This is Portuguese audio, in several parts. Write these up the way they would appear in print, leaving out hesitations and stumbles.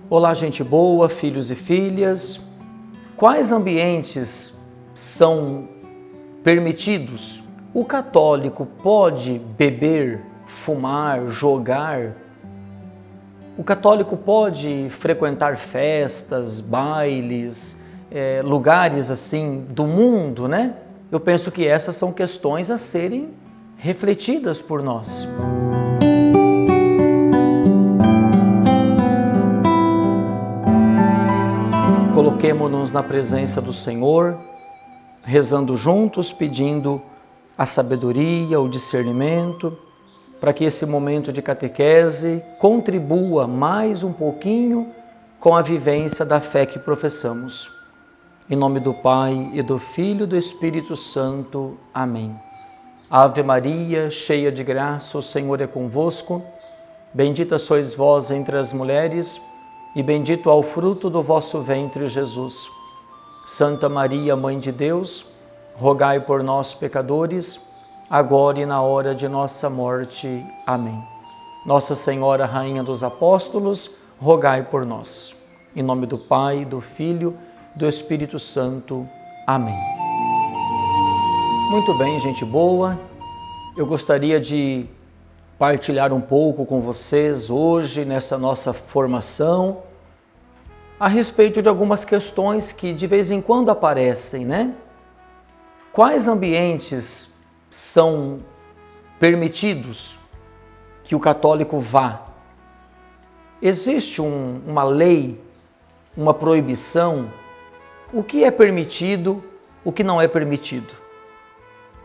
Olá, gente boa, filhos e filhas. Quais ambientes são permitidos? O católico pode beber, fumar, jogar? O católico pode frequentar festas, bailes, lugares assim do mundo, né? Eu penso que essas são questões a serem refletidas por nós. Coloquemo-nos na presença do Senhor, rezando juntos, pedindo a sabedoria, o discernimento, para que esse momento de catequese contribua mais um pouquinho com a vivência da fé que professamos. Em nome do Pai, e do Filho e do Espírito Santo. Amém. Ave Maria, cheia de graça, o Senhor é convosco. Bendita sois vós entre as mulheres, e bendito é o fruto do vosso ventre, Jesus. Santa Maria, Mãe de Deus, rogai por nós, pecadores, agora e na hora de nossa morte. Amém. Nossa Senhora, Rainha dos Apóstolos, rogai por nós. Em nome do Pai, do Filho e do Espírito Santo. Amém. Muito bem, gente boa. Eu gostaria de partilhar um pouco com vocês hoje, nessa nossa formação, a respeito de algumas questões que de vez em quando aparecem, né? Quais ambientes são permitidos que o católico vá? Existe uma lei, uma proibição? O que é permitido, o que não é permitido?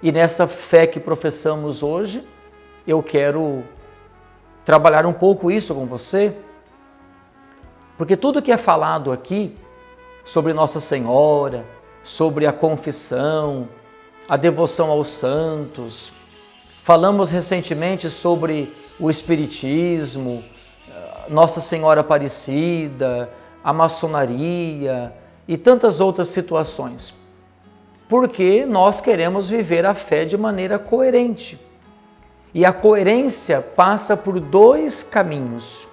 E nessa fé que professamos hoje, eu quero trabalhar um pouco isso com você, porque tudo que é falado aqui sobre Nossa Senhora, sobre a confissão, a devoção aos santos, falamos recentemente sobre o Espiritismo, Nossa Senhora Aparecida, a maçonaria e tantas outras situações, porque nós queremos viver a fé de maneira coerente. E a coerência passa por dois caminhos.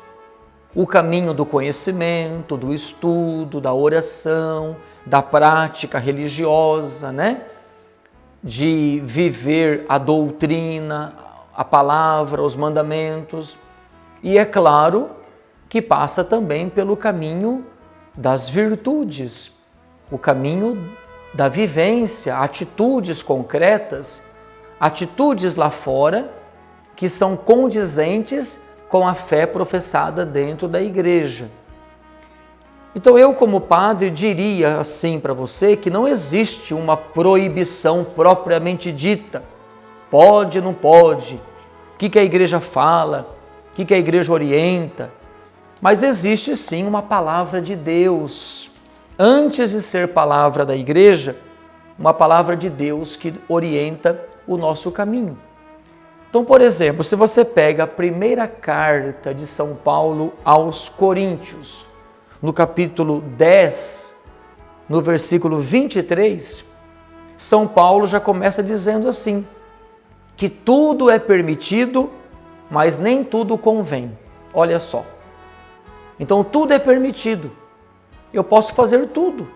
O caminho do conhecimento, do estudo, da oração, da prática religiosa, né? De viver a doutrina, a palavra, os mandamentos. E é claro que passa também pelo caminho das virtudes, o caminho da vivência, atitudes concretas, atitudes lá fora, que são condizentes com a fé professada dentro da igreja. Então eu, como padre, diria assim para você que não existe uma proibição propriamente dita. Pode, não pode, o que a igreja fala, o que a igreja orienta, mas existe sim uma palavra de Deus. Antes de ser palavra da igreja, uma palavra de Deus que orienta o nosso caminho. Então, por exemplo, se você pega a primeira carta de São Paulo aos Coríntios, no capítulo 10, no versículo 23, São Paulo já começa dizendo assim, que tudo é permitido, mas nem tudo convém. Olha só. Então, tudo é permitido. Eu posso fazer tudo.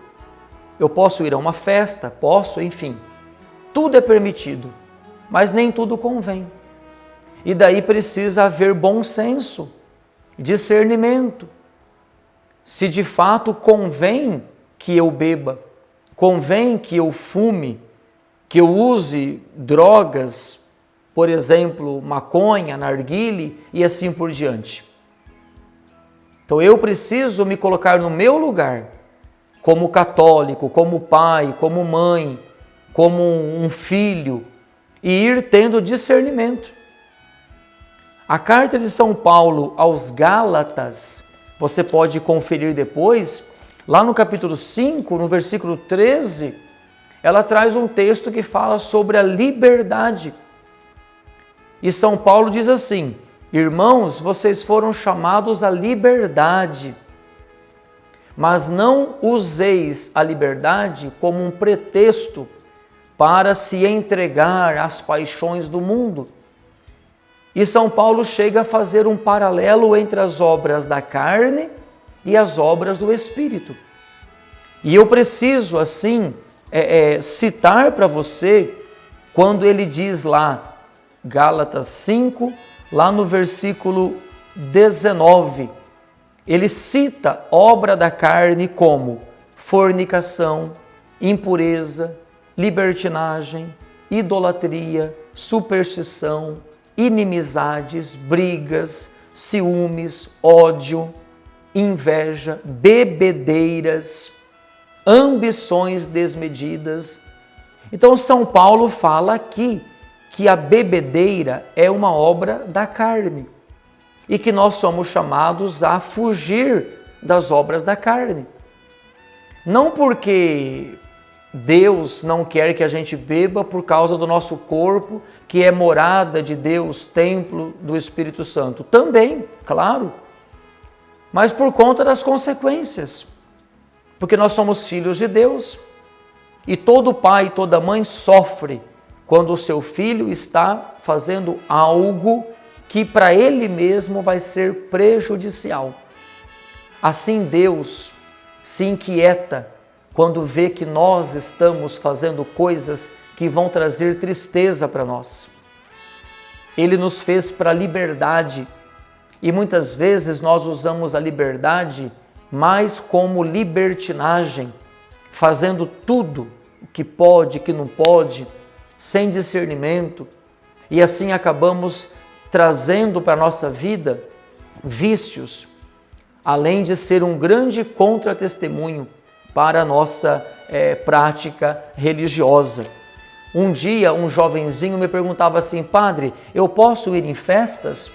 Eu posso ir a uma festa, enfim. Tudo é permitido, mas nem tudo convém. E daí precisa haver bom senso, discernimento. Se de fato convém que eu beba, convém que eu fume, que eu use drogas, por exemplo, maconha, narguile e assim por diante. Então eu preciso me colocar no meu lugar, como católico, como pai, como mãe, como um filho, e ir tendo discernimento. A carta de São Paulo aos Gálatas, você pode conferir depois, lá no capítulo 5, no versículo 13, ela traz um texto que fala sobre a liberdade. E São Paulo diz assim, irmãos, vocês foram chamados à liberdade, mas não useis a liberdade como um pretexto para se entregar às paixões do mundo. E São Paulo chega a fazer um paralelo entre as obras da carne e as obras do Espírito. E eu preciso, assim, citar para você, quando ele diz lá, Gálatas 5, lá no versículo 19, ele cita obra da carne como fornicação, impureza, libertinagem, idolatria, superstição, inimizades, brigas, ciúmes, ódio, inveja, bebedeiras, ambições desmedidas. Então São Paulo fala aqui que a bebedeira é uma obra da carne e que nós somos chamados a fugir das obras da carne. Não porque Deus não quer que a gente beba por causa do nosso corpo, que é morada de Deus, templo do Espírito Santo. Também, claro, mas por conta das consequências. Porque nós somos filhos de Deus e todo pai e toda mãe sofre quando o seu filho está fazendo algo que para ele mesmo vai ser prejudicial. Assim Deus se inquieta quando vê que nós estamos fazendo coisas que vão trazer tristeza para nós. Ele nos fez para a liberdade e muitas vezes nós usamos a liberdade mais como libertinagem, fazendo tudo o que pode, que não pode, sem discernimento, e assim acabamos trazendo para a nossa vida vícios, além de ser um grande contra-testemunho para a nossa prática religiosa. Um dia um jovenzinho me perguntava assim: padre, eu posso ir em festas?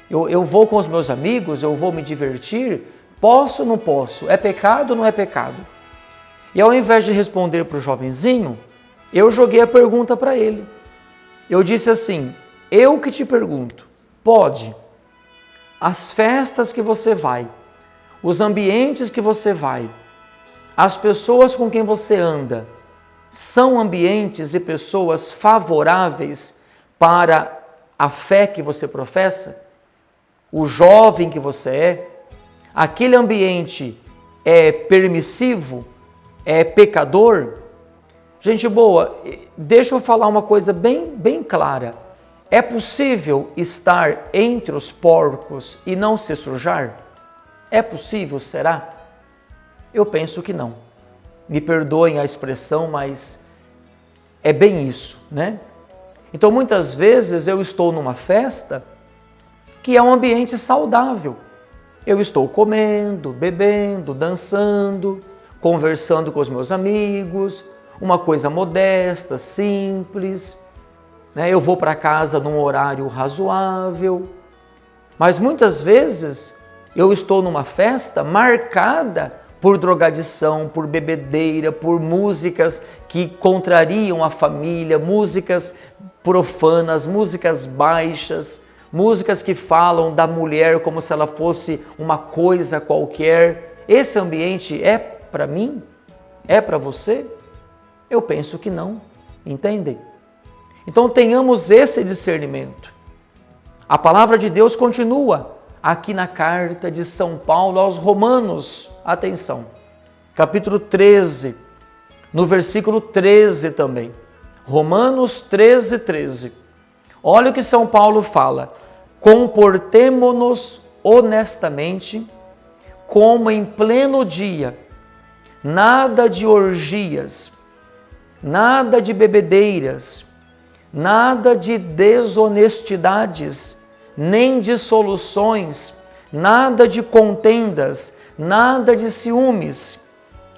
Eu vou com os meus amigos, eu vou me divertir? Posso ou não posso? É pecado ou não é pecado? E ao invés de responder para o jovenzinho, eu joguei a pergunta para ele. Eu disse assim: eu que te pergunto, pode? As festas que você vai, os ambientes que você vai, as pessoas com quem você anda, são ambientes e pessoas favoráveis para a fé que você professa? O jovem que você é? Aquele ambiente é permissivo? É pecador? Gente boa, deixa eu falar uma coisa bem clara. É possível estar entre os porcos e não se sujar? É possível, será? Eu penso que não. Me perdoem a expressão, mas é bem isso, né? Então, muitas vezes eu estou numa festa que é um ambiente saudável. Eu estou comendo, bebendo, dançando, conversando com os meus amigos, uma coisa modesta, simples, né? Eu vou para casa num horário razoável, mas muitas vezes eu estou numa festa marcada por drogadição, por bebedeira, por músicas que contrariam a família, músicas profanas, músicas baixas, músicas que falam da mulher como se ela fosse uma coisa qualquer. Esse ambiente é para mim? É para você? Eu penso que não, entendem? Então tenhamos esse discernimento. A palavra de Deus continua aqui na carta de São Paulo aos Romanos. Atenção, capítulo 13, no versículo 13 também. Romanos 13, 13. Olha o que São Paulo fala: comportemo-nos honestamente, como em pleno dia, nada de orgias, nada de bebedeiras, nada de desonestidades, nem dissoluções, nada de contendas, nada de ciúmes.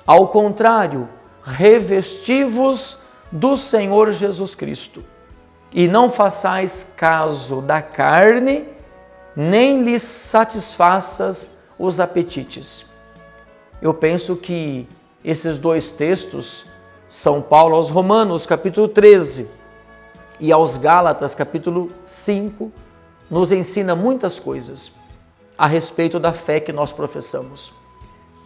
Ao contrário, revesti-vos do Senhor Jesus Cristo. E não façais caso da carne, nem lhes satisfaças os apetites. Eu penso que esses dois textos, São Paulo aos Romanos, capítulo 13, e aos Gálatas, capítulo 5, nos ensina muitas coisas a respeito da fé que nós professamos.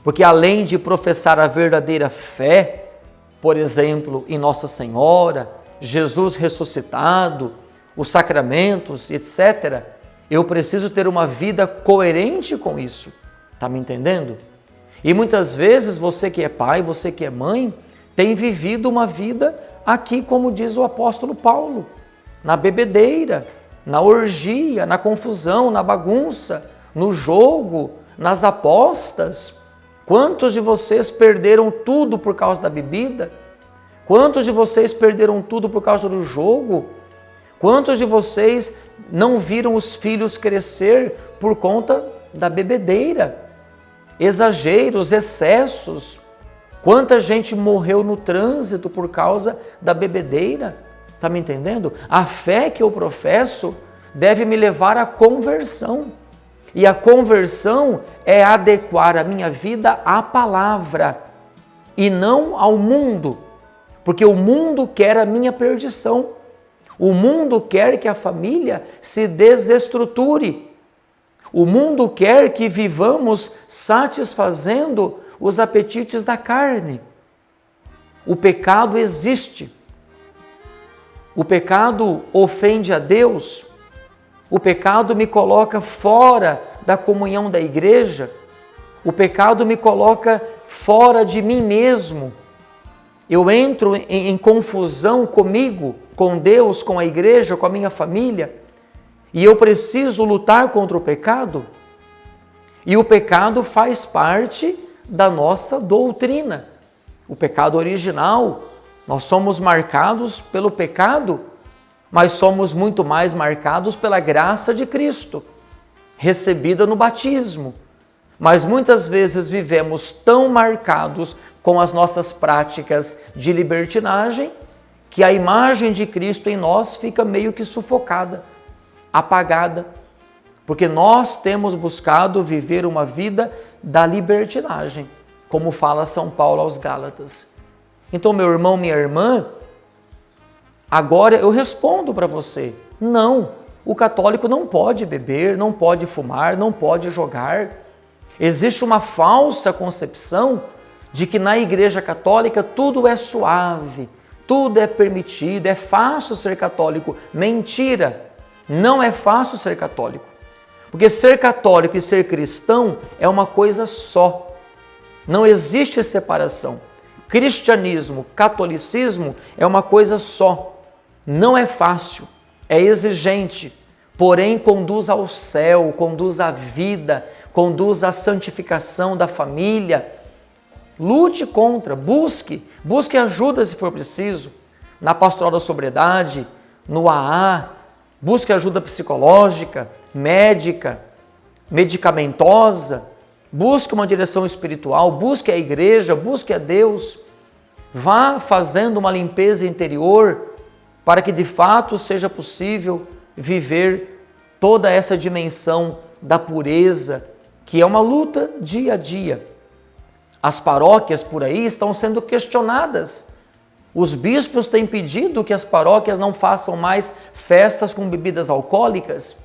Porque além de professar a verdadeira fé, por exemplo, em Nossa Senhora, Jesus ressuscitado, os sacramentos, etc., eu preciso ter uma vida coerente com isso. Está me entendendo? E muitas vezes você que é pai, você que é mãe, tem vivido uma vida aqui, como diz o apóstolo Paulo, na bebedeira, na orgia, na confusão, na bagunça, no jogo, nas apostas. Quantos de vocês perderam tudo por causa da bebida? Quantos de vocês perderam tudo por causa do jogo? Quantos de vocês não viram os filhos crescer por conta da bebedeira? Exageros, excessos. Quanta gente morreu no trânsito por causa da bebedeira? Está me entendendo? A fé que eu professo deve me levar à conversão. E a conversão é adequar a minha vida à palavra e não ao mundo. Porque o mundo quer a minha perdição. O mundo quer que a família se desestruture. O mundo quer que vivamos satisfazendo os apetites da carne. O pecado existe. O pecado ofende a Deus. O pecado me coloca fora da comunhão da igreja. O pecado me coloca fora de mim mesmo. Eu entro em confusão comigo, com Deus, com a igreja, com a minha família. E eu preciso lutar contra o pecado. E o pecado faz parte da nossa doutrina. O pecado original, nós somos marcados pelo pecado, mas somos muito mais marcados pela graça de Cristo, recebida no batismo. Mas muitas vezes vivemos tão marcados com as nossas práticas de libertinagem que a imagem de Cristo em nós fica meio que sufocada, apagada, porque nós temos buscado viver uma vida da libertinagem, como fala São Paulo aos Gálatas. Então, meu irmão, minha irmã, agora eu respondo para você, não, o católico não pode beber, não pode fumar, não pode jogar. Existe uma falsa concepção de que na Igreja Católica tudo é suave, tudo é permitido, é fácil ser católico. Mentira! Não é fácil ser católico, porque ser católico e ser cristão é uma coisa só. Não existe separação. Cristianismo, catolicismo é uma coisa só. Não é fácil, é exigente, porém conduz ao céu, conduz à vida, conduz à santificação da família. Lute contra, busque ajuda se for preciso, na pastoral da sobriedade, no AA, busque ajuda psicológica, médica, medicamentosa, busque uma direção espiritual, busque a igreja, busque a Deus. Vá fazendo uma limpeza interior para que de fato seja possível viver toda essa dimensão da pureza, que é uma luta dia a dia. As paróquias por aí estão sendo questionadas. Os bispos têm pedido que as paróquias não façam mais festas com bebidas alcoólicas.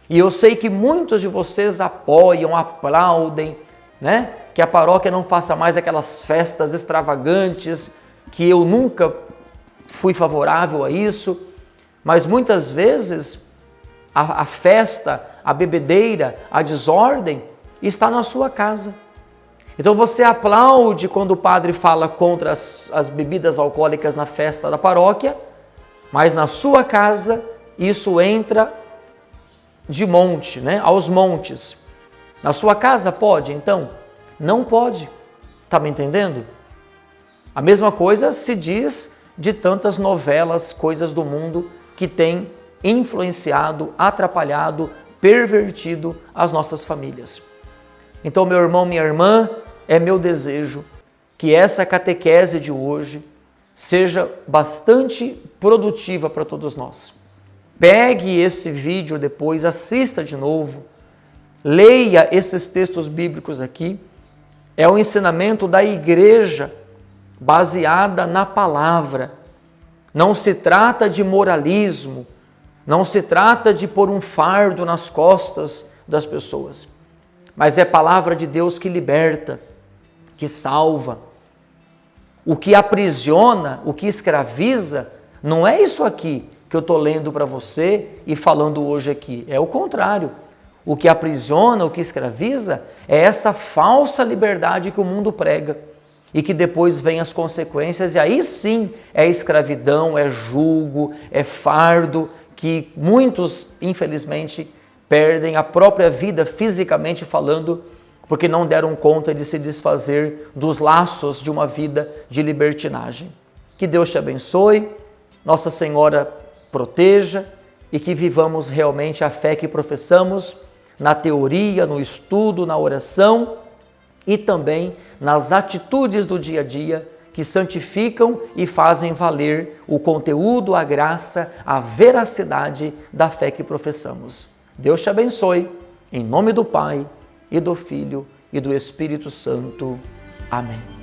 E eu sei que muitos de vocês apoiam, aplaudem, né? Que a paróquia não faça mais aquelas festas extravagantes, que eu nunca fui favorável a isso. Mas muitas vezes a festa, a bebedeira, a desordem está na sua casa. Então você aplaude quando o padre fala contra as bebidas alcoólicas na festa da paróquia, mas na sua casa isso entra de monte, né? Aos montes. Na sua casa pode, então? Não pode. Está me entendendo? A mesma coisa se diz de tantas novelas, coisas do mundo que têm influenciado, atrapalhado, pervertido as nossas famílias. Então, meu irmão, minha irmã, é meu desejo que essa catequese de hoje seja bastante produtiva para todos nós. Pegue esse vídeo depois, assista de novo, leia esses textos bíblicos aqui. É o ensinamento da igreja baseada na palavra. Não se trata de moralismo, não se trata de pôr um fardo nas costas das pessoas, mas é palavra de Deus que liberta, que salva. O que aprisiona, o que escraviza, não é isso aqui que eu estou lendo para você e falando hoje aqui. É o contrário. O que aprisiona, o que escraviza, é essa falsa liberdade que o mundo prega. E que depois vem as consequências, e aí sim é escravidão, é jugo, é fardo, que muitos, infelizmente, perdem a própria vida fisicamente falando, porque não deram conta de se desfazer dos laços de uma vida de libertinagem. Que Deus te abençoe, Nossa Senhora proteja e que vivamos realmente a fé que professamos na teoria, no estudo, na oração e também nas atitudes do dia a dia que santificam e fazem valer o conteúdo, a graça, a veracidade da fé que professamos. Deus te abençoe, em nome do Pai, e do Filho, e do Espírito Santo. Amém.